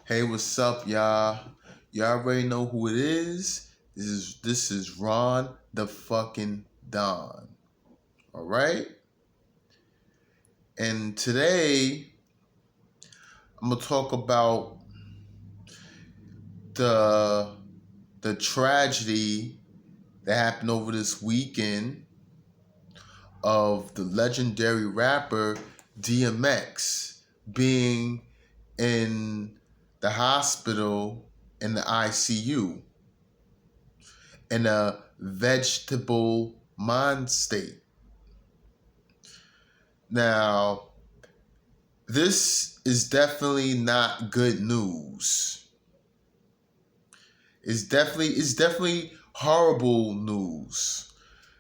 Hey, what's up, y'all? Y'all already know who it is. This is Ron the fucking Don. All right? And today I'm gonna talk about the the tragedy that happened over this weekend of the legendary rapper DMX being in the hospital in the ICU in a vegetable mind state. Now, this is definitely not good news. It's definitely horrible news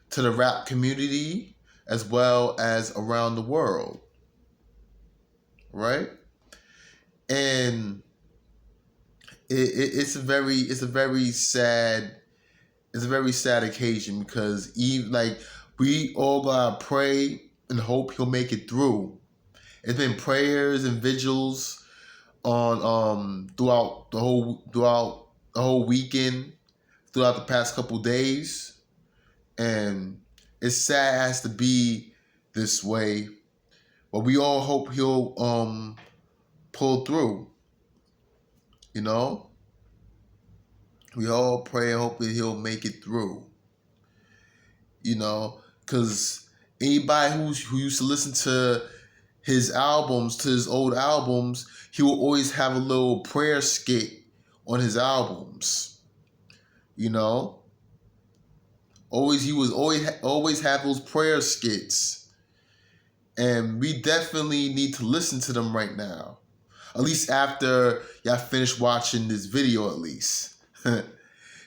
to the rap community as well as around the world, right? And it's a very sad occasion because even like we all gotta pray and hope he'll make it through. It's been prayers and vigils on throughout the whole weekend, throughout the past couple days, and it's sad it has to be this way, but we all hope he'll pull through. You know, we all pray and hope that he'll make it through. You know, because anybody who used to listen to his albums, to his old albums, he will always have a little prayer skit on his albums. You know, he was always have those prayer skits, and we definitely need to listen to them right now. At least after y'all finish watching this video, at least.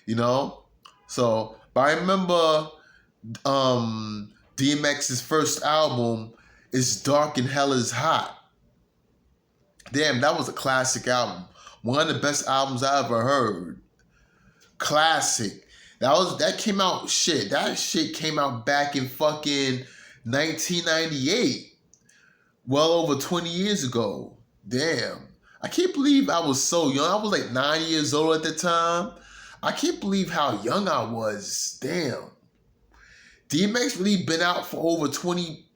You know, so but I remember DMX's first album is Dark and Hell is Hot. Damn, that was a classic album. One of the best albums I ever heard. Classic. That came out shit. That shit came out back in fucking 1998. Well over 20 years ago. Damn. I can't believe I was so young. I was like 9 years old at the time. I can't believe how young I was. Damn. DMX really been out for over 20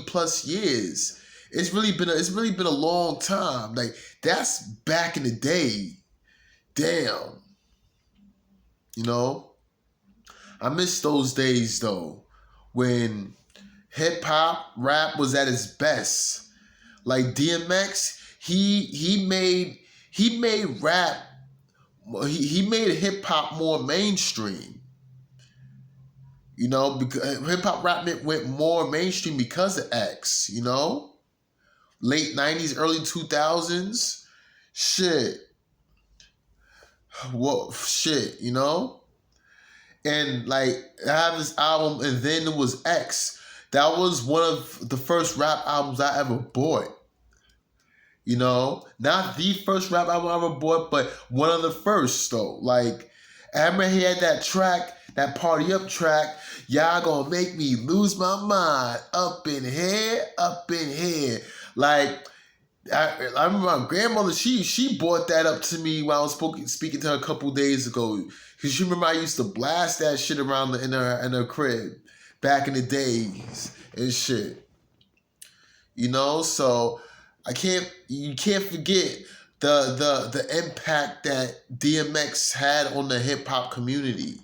plus years. It's really been a long time. Like that's back in the day. Damn. You know? I miss those days though when hip hop rap was at its best. Like DMX, he made rap, he made hip hop more mainstream. You know, because hip hop rap went more mainstream because of X, you know? Late 90s, early 2000s. Shit. What shit, you know? And like I have this album and then it was X. That was one of the first rap albums I ever bought. You know? Not the first rap album I ever bought, but one of the first though. Like I remember he had that track, that Party Up track. Y'all gonna make me lose my mind. Up in here, up in here. Like, I remember my grandmother, she brought that up to me while I was speaking to her a couple days ago. Because she remember I used to blast that shit around in her crib back in the days and shit. You know, so you can't forget the impact that DMX had on the hip hop community,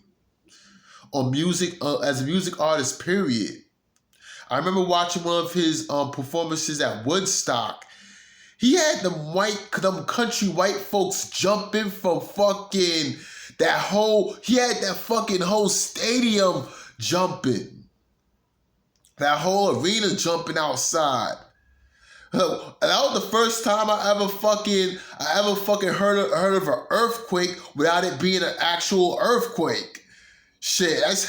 on music as a music artist. Period. I remember watching one of his performances at Woodstock. He had them country white folks jumping from fucking he had that fucking whole stadium jumping. That whole arena jumping outside. And that was the first time I ever fucking heard of an earthquake without it being an actual earthquake. Shit, that's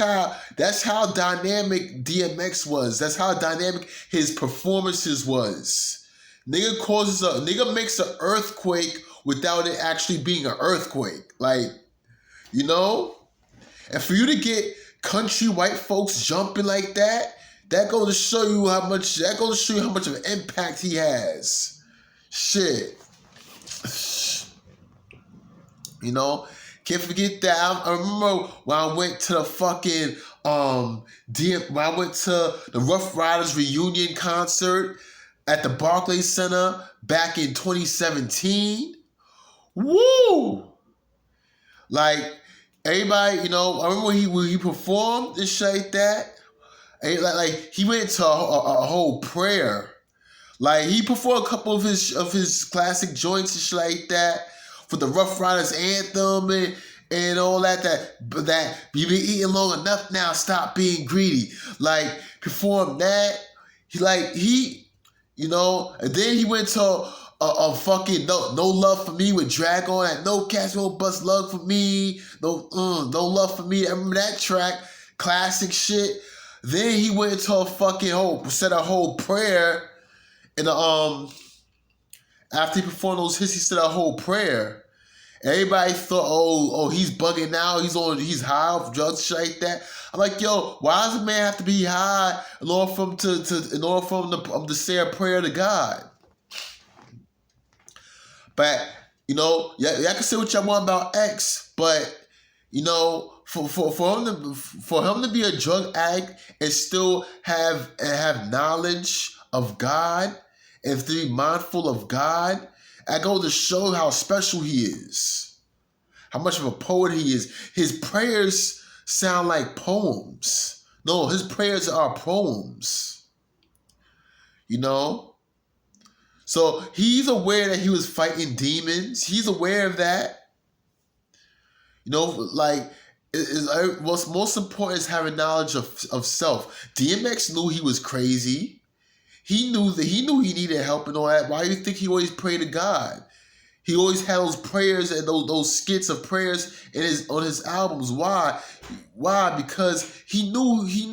how dynamic DMX was. That's how dynamic his performances was. Nigga makes an earthquake without it actually being an earthquake. Like, you know? And for you to get country white folks jumping like that, that goes to show you how much of an impact he has. Shit. You know, can't forget that. I remember when I went to the fucking when I went to the Rough Riders reunion concert at the Barclays Center back in 2017. Woo! Like everybody, you know, I remember when he performed and shit like that. And like he went to a whole prayer. Like he performed a couple of his classic joints and shit like that for the Rough Riders anthem and all that you been eating long enough now, stop being greedy. Like performed that. He you know, and then he went to a fucking no love for me with Drag On, that no cats won't bust love for me, no love for me. I remember that track, classic shit. Then he went into a fucking said a whole prayer. And after he performed those hits, he said a whole prayer. Everybody thought, oh, he's bugging now. He's high off drugs, shit like that. I'm like, yo, why does a man have to be high in order for him to say a prayer to God? But you know, y'all can say what y'all want about X, but you know, for him to be a drug addict and still have knowledge of God and to be mindful of God, I go to show how special he is, how much of a poet he is. His prayers sound like poems. No, his prayers are poems. You know? So he's aware that he was fighting demons. He's aware of that. You know, like, what's most important is having knowledge of self. DMX knew he was crazy. He knew he needed help and all that. Why do you think he always prayed to God? He always had those prayers and those skits of prayers on his albums. Why? Why? Because he knew he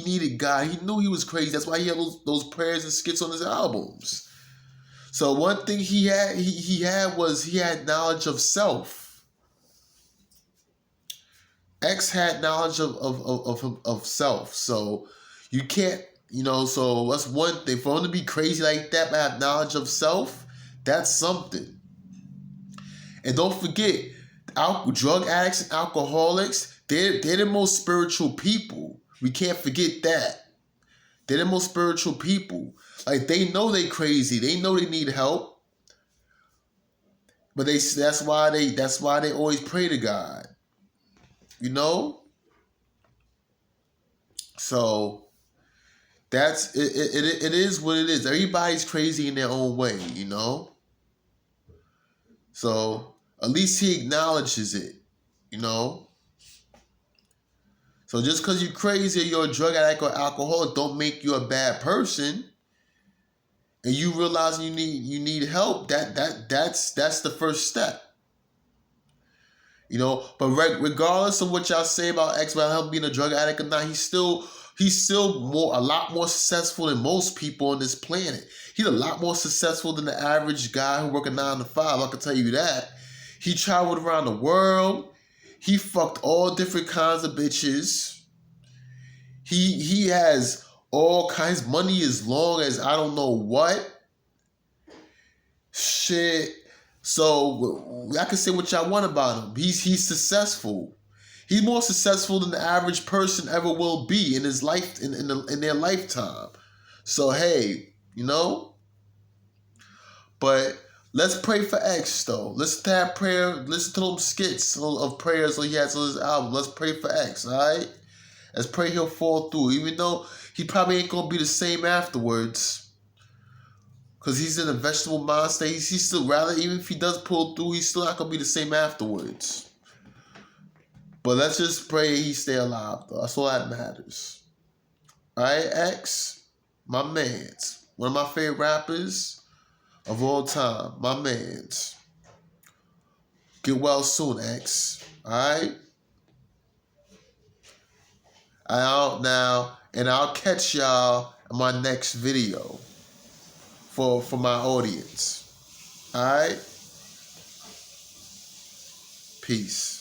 needed God. He knew he was crazy. That's why he had those prayers and skits on his albums. So one thing he had knowledge of self. X had knowledge of self. So you can't, you know, so that's one thing. For him to be crazy like that but have knowledge of self, that's something. And don't forget, drug addicts and alcoholics, they're the most spiritual people. We can't forget that. They're the most spiritual people. Like, they know they crazy. They know they need help. But that's why they always pray to God. You know? So that's it is what it is. Everybody's crazy in their own way, you know? So at least he acknowledges it, you know? So just because you're crazy or you're a drug addict or alcoholic don't make you a bad person. And you realizing you need help, that's the first step. You know, but regardless of what y'all say about X, about him being a drug addict or not, he's still a lot more successful than most people on this planet. He's a lot more successful than the average guy who works a 9 to 5. I can tell you that. He traveled around the world. He fucked all different kinds of bitches. He has all kinds. Money as long as I don't know what. Shit. So I can say what y'all want about him. He's successful. He's more successful than the average person ever will be in his life in their lifetime. So hey, you know. But let's pray for X though. Listen to that prayer. Listen to them skits of prayers he has on his album. Let's pray for X. All right. Let's pray he'll fall through, even though he probably ain't gonna be the same afterwards. Because he's in a vegetable mind state. He's still, rather, even if he does pull through, he's still not going to be the same afterwards. But let's just pray he stay alive, though. That's all that matters. All right, X? My mans. One of my favorite rappers of all time. My mans. Get well soon, X. All right? I'm out now, and I'll catch y'all in my next video. For my audience. All right? Peace.